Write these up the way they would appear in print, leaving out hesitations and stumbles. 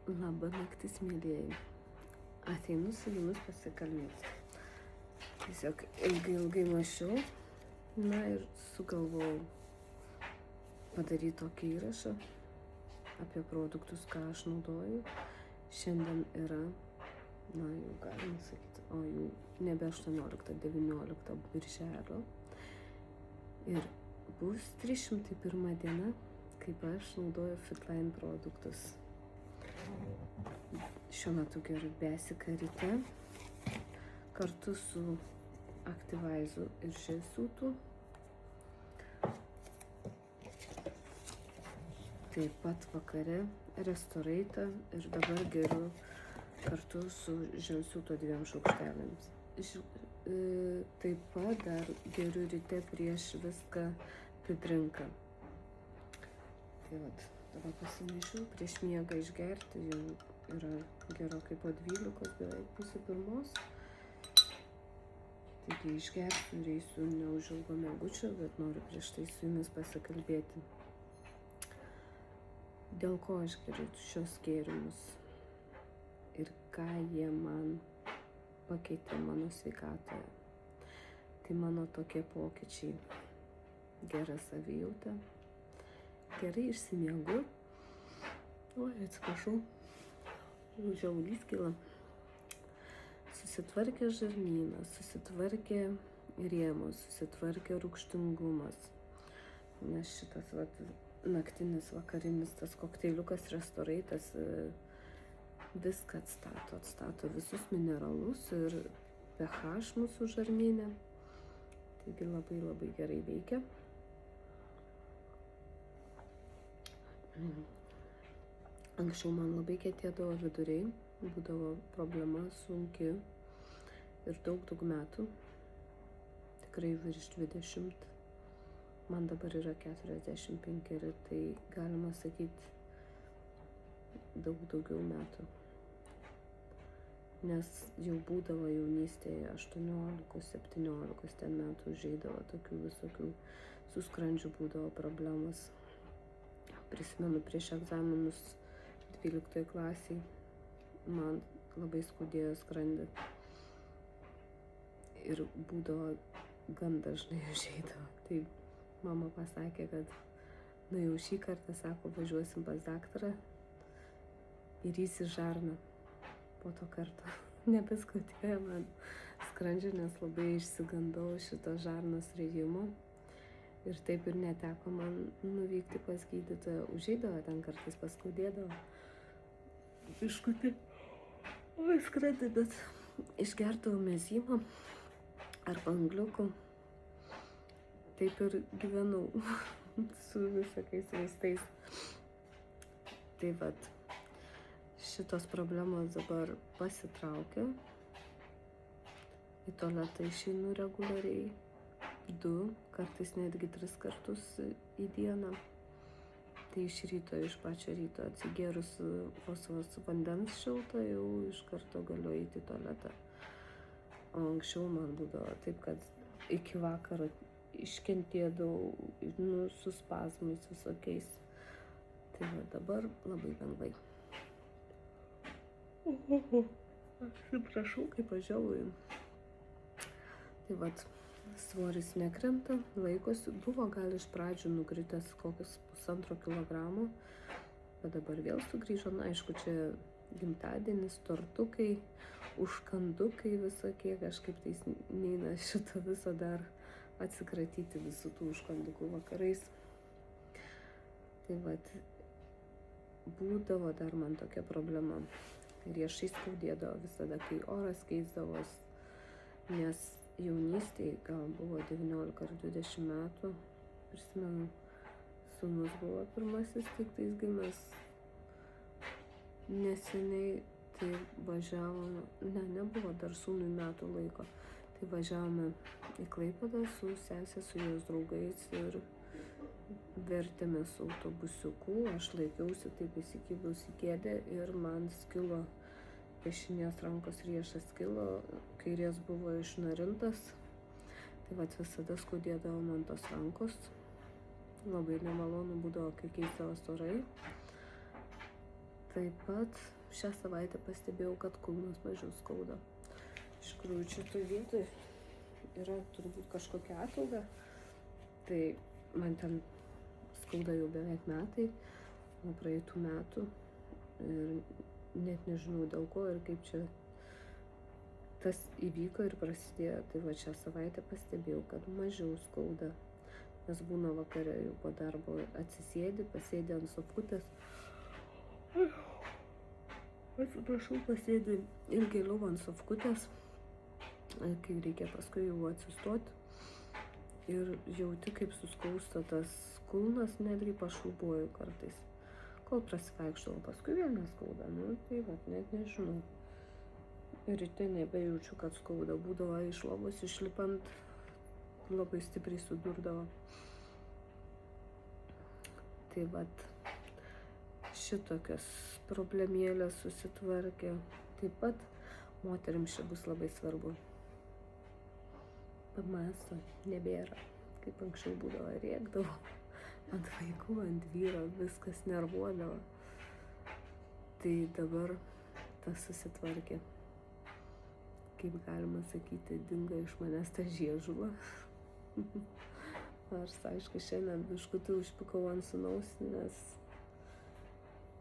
Labą naktis, mėlyjeji. Ateinu su jumis pasikalbėti. Tiesiog ilgai mąsčiau, ir sugalvojau padaryti tokį įrašą apie produktus, ką aš naudoju. Šiandien yra, jau galima sakyti, jau nebe 18-19 birželio. Ir bus 301 diena, kaip aš naudoju Fitline produktus. Šiuo metu geriu besiką ryte kartu su Activaizu ir Žesūtu. Taip pat vakare Restorate'ą ir dabar geriu kartu su Žesūto 2 šaukštelėmis. Taip pat dar geriu ryte prieš viską pidrinką. Tai vat, dabar pasimaišiau, prieš miegą išgerti, jau yra gerokai po 12, beveik pusė 1. Taigi išgersiu ir eisiu neužilgo miegučio, bet noriu prieš tai su jumis pasikalbėti. Dėl ko aš geriu šios gėrimus ir ką jie man pakeitė mano sveikatoje. Tai mano tokie pokyčiai: gera savijauta, gerai išsimiegu, atsiprašau, žiaulys kyla, susitvarkė žarnynas, susitvarkė rėmus, susitvarkė rūgštingumas, nes šitas naktinis, vakarinis tas kokteiliukas Restorate'as viską atstato visus mineralus ir pH mūsų žarnyne, taigi labai gerai veikia. Anksčiau man labai kietėdavo viduriai, būdavo problema sunki ir daug metų, tikrai virš 20, man dabar yra 45 ir tai galima sakyti daugiau metų, nes jau būdavo jaunystėje 18-17 metų užeidavo tokių visokių, su skrandžiu būdavo problemos. Prisimenu, prieš egzaminus 12 klasiai man labai skaudėjo skrandį ir būdavo gan dažnai užeidavo. Tai mama pasakė, kad jau šį kartą, sako, važiuosim pas daktarą ir įsi žarną. Po to karto nebeskaudėjo man skrandžio, nes labai išsigandau šito žarnos rėjimo. Ir taip ir neteko man nuvykti pas gydytoją. Užeidavo ten kartais, paskaudėdavo biškutį skrandį, bet išgerdavau mezymą arba angliukų. Taip ir gyvenau su visokiais vaistais. Tai vat, šitos problemos dabar pasitraukia. Į tualetą išeinu reguliariai. 2, kartais netgi 3 kartus į dieną. Tai iš ryto, iš pačio ryto atsigėrus vos vandens šilto, jau iš karto galiu eiti į tualetą. O anksčiau man būdavo taip, kad iki vakaro iškentėdavau su spazmais visokiais. Tai dabar labai lengvai. Atsiprašau, kaip važiavau. Tai vat, svoris nekrenta, laikosi, buvo gal iš pradžių nukritęs kokius 1,5 kilogramo, bet dabar vėl sugrįžo. Aišku, čia gimtadienis, tortukai, užkandukai visokie, kažkaip tais neina šito viso dar atsikratyti visų tų užkandukų vakarais. Tai vat, būdavo dar man tokia problema. Riešai skaudėdavo visada, kai oras keisdavos, nes jaunystėje, gal buvo 19 ar 20 metų, prisimenu, sūnus buvo pirmasis tiktais gimęs neseniai, tai važiavome, nebuvo dar sūnui metų laiko, tai važiavome į Klaipėdą su sesė, su jos draugais ir vertėmės autobusiuku, aš laikiausi taip įsikibus į kėdę ir man skilo dešinės rankos riešas skilo, kairės buvo išnarintas. Tai vat visada skaudėdavo man tos rankos. Labai nemalonu būdavo, kai keisdavos orai. Taip pat šią savaitę pastebėjau, kad kulnus mažiau skauda. Iš tikrųjų, čia toj vietoj yra turbūt kažkokia atauga. Tai man ten skauda jau beveik metai, nuo praeitų metų. Ir net nežinau dėl ko ir kaip čia tas įvyko ir prasidėjo. Tai va šią savaitę pastebėjau, kad mažiau skauda. Nes būna vakare jau po darbo atsisėdi, pasėdi ant sofutės. Atsiprašau, pasėdi ilgėliau ant sofkutės, kai reikia paskui jau atsistoti. Ir jauti, kaip suskausta tas kulnas, netgi pašlubuoju kartais. Kol prasivaikštau, paskui vėl neskauda. Nu, tai va, net nežinau. Ir ryte nebejaučiu, kad skauda. Būdavo iš lovos išlipant, labai stipriai sudurdavo. Tai vat, šitokios problemėlės susitvarkė. Taip pat moterims čia bus labai svarbu. PMS nebėra, kaip anksčiau būdavo, rėkdavo ant vaikų, ant vyro, viskas nervuodavo. Tai dabar tas susitvarkė. Kaip galima sakyti, dingo iš manęs ta žiežula. Aš, aišku, šiandien biškutį užpikau ant sūnaus, nes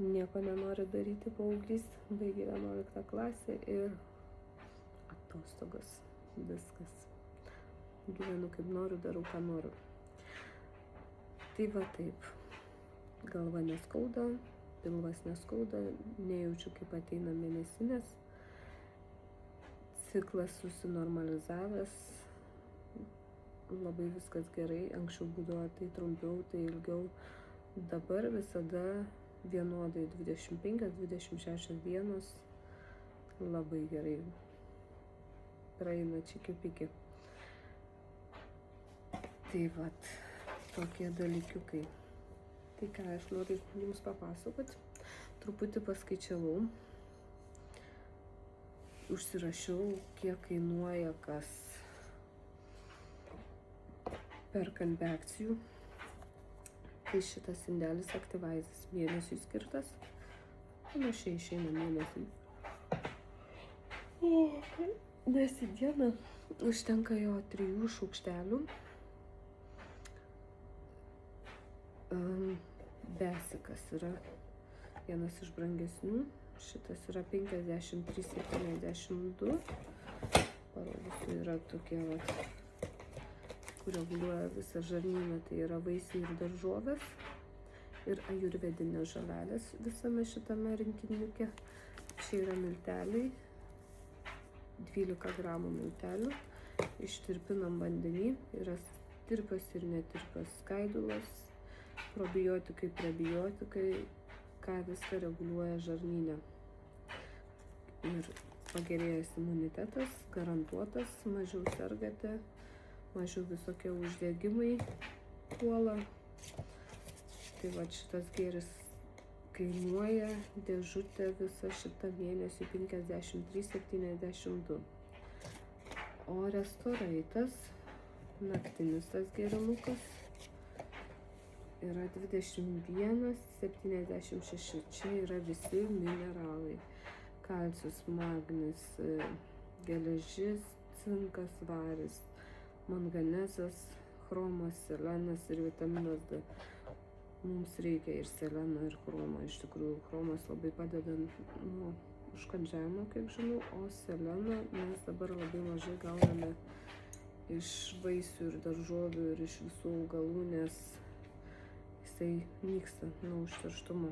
nieko nenori daryti paauglys, baigė 11 klasę ir atostogos, viskas. Gyvenu kaip noriu, darau ką noriu. Tai va taip, galva neskauda, pilvas neskauda, nejaučiu kaip ateina mėnesinės, ciklas susinormalizavęs, labai viskas gerai, anksčiau būdavo tai trumpiau, tai ilgiau, dabar visada vienodai 25-26 dienos, labai gerai, praeina čiki-piki. Tai vat, tokie dalykiukai. Tai ką aš noriu jums papasakoti, truputį paskaičiavau, užsirašiau, kiek kainuoja kas perkant be akcijų. Tai šitas indelis Activizes mėnesiui skirtas, panašiai išeina mėnesiui. Nes į dieną užtenka jo 3 šaukštelių. Besikas yra vienas iš brangesnių, šitas yra 53,72, parodysiu, yra tokie vat, kur reguliuoja visą žarnyną, tai yra vaisiai ir daržovės ir ajurvedinės žavelės visame šitame rinkiniuke. Čia yra milteliai, 12 gramų miltelių, ištirpinam vandenį, yra tirpios ir netirpios skaidulos, probiotikai, prebiotikai, ką viską reguliuoja žarnyne. Ir pagerėjęs imunitetas, garantuotas, mažiau sergate, mažiau visokie uždegimai puola. Tai va šitas gėris kainuoja dėžutė visą šitą mėnesį 53,72. O Restoraitas, naktinis tas gėrimukas, yra 21,76. Čia yra visi mineralai. Kalcius, magnis, geležis, cinkas, varis, manganezas, chromas, selenas ir vitaminas D. Mums reikia ir seleno, ir chromo. Iš tikrųjų, chromas labai padeda nuo užkandžiavimo, kiek žinau, o seleną mes dabar labai mažai gauname iš vaisių ir daržovių ir iš visų augalų, nes jisai nyksta nuo užterštumo.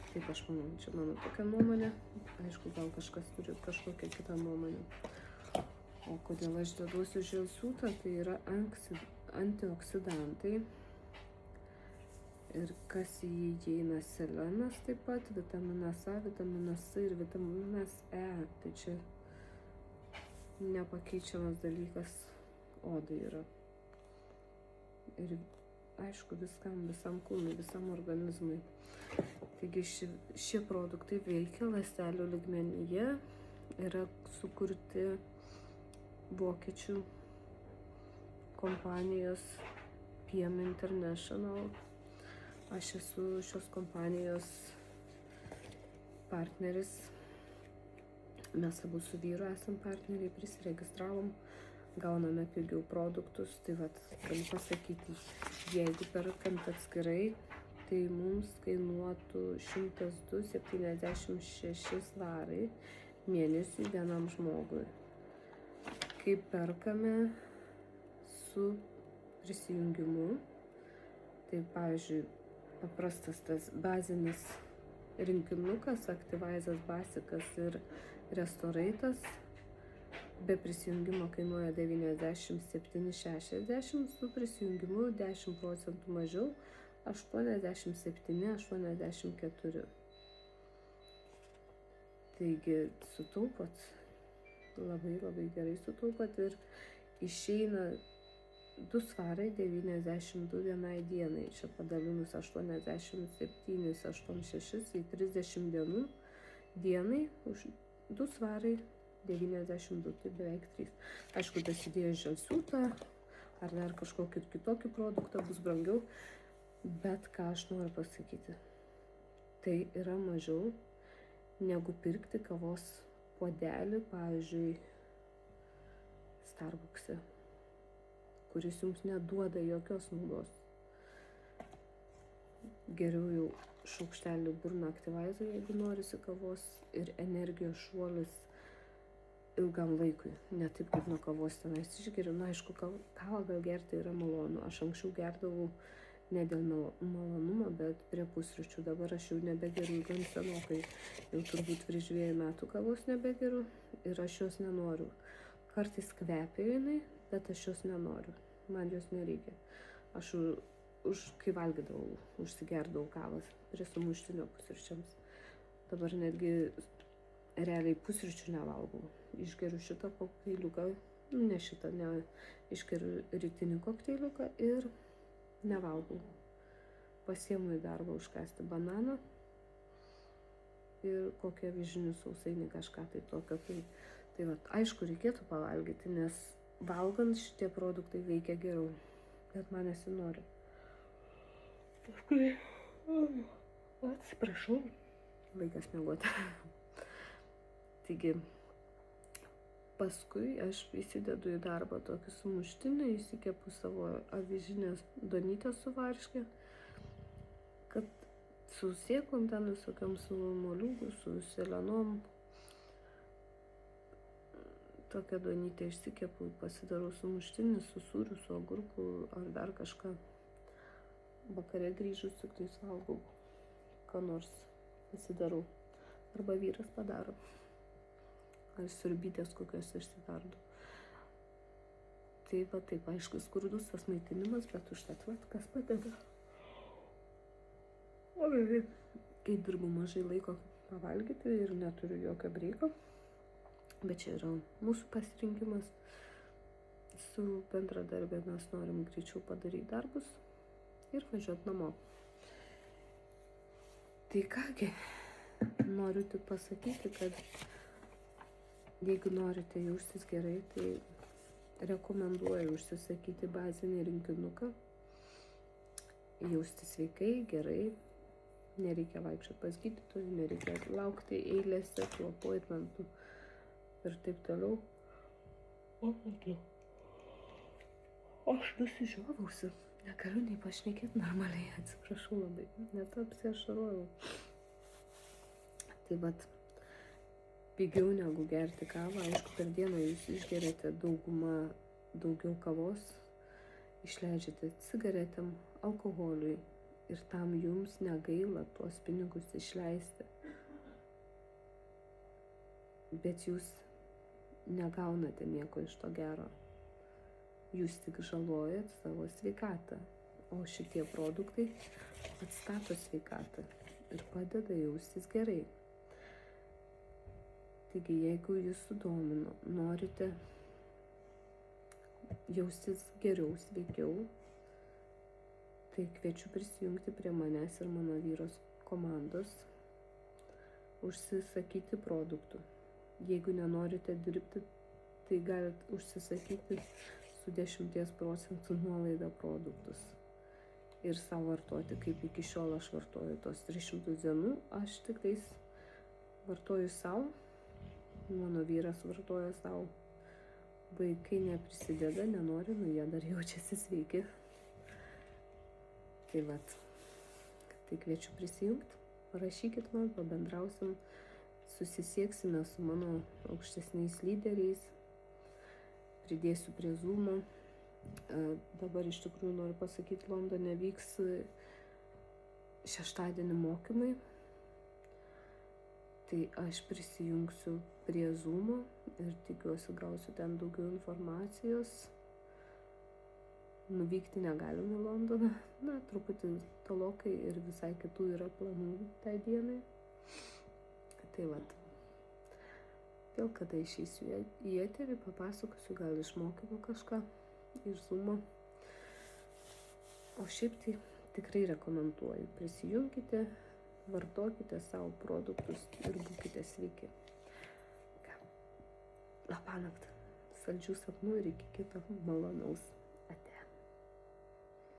Taip aš manau, čia mano tokia nuomonė. Aišku, gal kažkas turi kažkokią kitą nuomonę. O kodėl aš deduosiu želsūtą, tai yra antioksidantai. Ir kas į jį įeina selenas taip pat, vitaminas A, vitaminas C ir vitaminas E. Tai čia nepakeičiamas dalykas odai yra. Ir aišku, visam kūnui, visam organizmui. Taigi šie produktai veikia ląstelių lygmenyje, yra sukurti vokiečių kompanijos PM International. Aš esu šios kompanijos partneris, mes abu su vyru esam partneriai, prisiregistravom, gauname pigiau produktus, tai vat, galiu pasakyti, jeigu perkant atskirai, tai mums kainuotų 102,76 svarai mėnesiui vienam žmogui. Kai perkame su prisijungimu, tai pavyzdžiui, paprastas tas bazinis rinkinukas, Activizas Basikas ir Restoraitas, be prisijungimo kainuoja 97,60, su prisijungimu 10% mažiau, 87,84. Taigi sutaupot, labai gerai sutaupot ir išeina 2 svarai 92 vienai dienai. Čia padalinus 87,86 į 30 dienai už 2 svarai 92, tai beveik 3. Aišku, dasidėjus žalsiūtą ar dar kažkokį kitokį produktą bus brangiau, bet ką aš noriu pasakyti, tai yra mažiau negu pirkti kavos puodelį, pavyzdžiui, Starbucks'e, kuris jums neduoda jokios naudos. Geriau jau šaukštelį burną Activizo, jeigu norisi kavos ir energijos šuolis ilgam laikui. Ne taip kaip nuo kavos tenais išgeriu. Na, aišku, kavą gal gerti yra malonu. Aš anksčiau gerdavau ne dėl malonumo, bet prie pusryčių. Dabar aš jau nebegeriu gan senokai. Jau turbūt prieš 2 metų kavos nebegeriu ir aš jos nenoriu. Kartais kvepia jinai, bet aš jos nenoriu. Man jos nereikia. Aš kai valgydavau, užsigerdavau kavas prie sumuštinio pusryčiams. Dabar netgi realiai pusryčių nevalgau. Išgeriu šitą kokteiliuką, išgeriu rytinį kokteiliuką ir nevalgau. Pasiemu į darbą užkąsti bananą ir kokią avižinių sausainį kažką tai tokio. Tai vat, aišku, reikėtų pavalgyti, nes valgant šitie produktai veikia geriau, bet man nesinori. Paskui, atsiprašau, laikas miegoti. Taigi, paskui aš įsidedu į darbą tokį sumuštinį, įsikepu savo avižinės duonytės su varške, kad su sėklom ten visokiam, su moliūgu, su selenom. Tokią duonytę išsikepu, pasidarau sumuštinį su sūriu, su agurku ar dar kažką. Vakare grįžus tik tai valgau, ką nors pasidarau. Arba vyras padaro. Ar siurbytės kokios išsidardu. Tai va taip, aišku, skurdus tas maitinimas, bet užtat vat, kas padeda. Kai dirbu mažai laiko pavalgyti ir neturiu jokio breiko, bet čia yra mūsų pasirinkimas. Su bendradarbė mes norim greičiau padaryti darbus ir važiuoti namo. Tai kągi, noriu tik pasakyti, kad jeigu norite jaustis gerai, tai rekomenduoju užsisakyti bazinį rinkinuką, jaustis sveikai, gerai, nereikia vaikščioti pas gydytojų, nereikia laukti eilėse, tų appointmentų ir taip toliau. Aš nusižiovausi, negaliu nei pašnekėti normaliai, atsiprašau labai, net apsiašarojau. Tai vat, pigiau negu gerti kavą, aišku, per dieną jūs išgeriate daugiau kavos, išleidžiate cigaretėm, alkoholiui ir tam jums negaila tuos pinigus išleisti. Bet jūs negaunate nieko iš to gero. Jūs tik žalojat savo sveikatą, o šitie produktai atstato sveikatą ir padeda jaustis gerai. Taigi, jeigu jūs sudomino, norite jaustis geriau, sveikiau, tai kviečiu prisijungti prie manęs ir mano vyros komandos, užsisakyti produktų. Jeigu nenorite dirbti, tai galite užsisakyti su 10% nuolaida produktus ir savo vartoti, kaip iki šiol aš vartoju tos 300 dienų, aš tik tais vartoju savo, mano vyras vartoja savo, vaikai neprisideda, nenori, jie dar jaučiasi sveiki. Tai vat, tai kviečiu prisijungti, parašykit man, pabendrausim, susisieksime su mano aukštesniais lyderiais, pridėsiu prie Zoom'o. Dabar iš tikrųjų noriu pasakyti, Londone vyks šeštadienį mokymai. Tai aš prisijungsiu prie Zoom'o ir tikiuosi gausiu ten daugiau informacijos. Nuvykti negalim į Londoną, truputį tolokai ir visai kitų yra planų tai dienai. Tai vat, vėl kada išeisiu į eterį, papasakosiu, gal išmokymu kažką iš Zoom'o. O šiaip tai tikrai rekomenduoju, prisijunkite, vartokite savo produktus ir būkite sveiki. Labanakt, saldžių sapnų ir iki kito malonaus.